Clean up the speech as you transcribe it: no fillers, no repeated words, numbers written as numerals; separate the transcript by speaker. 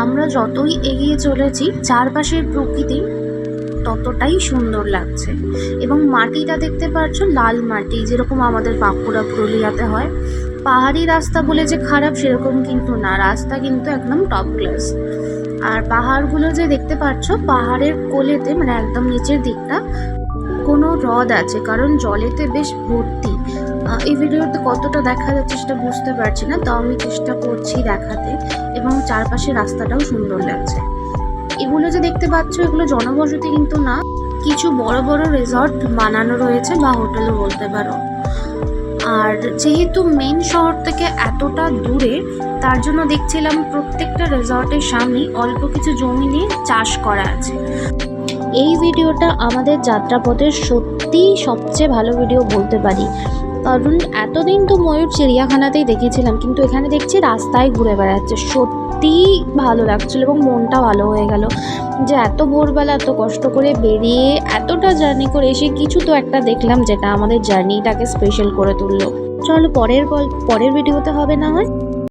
Speaker 1: আমরা যতই এগিয়ে চলেছি চারপাশের প্রকৃতি ততটাই সুন্দর লাগছে। এবং মাটিটা দেখতে পাচ্ছ, লাল মাটি, যেরকম আমাদের বাঁকুড়া পুরুলিয়াতে হয়। পাহাড়ি রাস্তা বলে যে খারাপ সেরকম কিন্তু না, রাস্তা কিন্তু একদম টপ ক্লাস। আর পাহাড়গুলো যে দেখতে পাচ্ছ, পাহাড়ের কোলেতে মানে একদম নিচের দিকটা কোনো হ্রদ আছে, কারণ জলেতে বেশ ভর্তি। এই ভিডিওতে কতটা দেখা যাচ্ছে সেটা বুঝতে পারছি না, তাও আমি চেষ্টা করছি দেখাতে। এবং চারপাশে রাস্তাটাও সুন্দর লাগছে। এগুলো যে দেখতে পাচ্ছ, এগুলো জনবসতি কিন্তু না, কিছু বড় বড় রিসর্ট বানানো রয়েছে বা হোটেলও বলতে পারো। আর যেহেতু মেন শহর থেকে এতটা দূরে, তার জন্য দেখছিলাম প্রত্যেকটা রিসর্টের সামনে অল্প কিছু জমি নিয়ে চাষ করা আছে। এই ভিডিওটা আমাদের যাত্রাপথের সত্যি সবচেয়ে ভালো ভিডিও বলতে পারি, কারণ এতদিন তো ময়ূর চিড়িয়াখানাতেই দেখেছিলাম, কিন্তু এখানে দেখছি রাস্তায় ঘুরে বেড়াচ্ছে। সত্যিই ভালো লাগছিল এবং মনটা ভালো হয়ে গেল যে এত ভোরবেলা এত কষ্ট করে বেরিয়ে এতটা জার্নি করে এসে কিছু তো একটা দেখলাম যেটা আমাদের জার্নিটাকে স্পেশাল করে তুললো। চলো পরের ভিডিওতে হবে না হয়।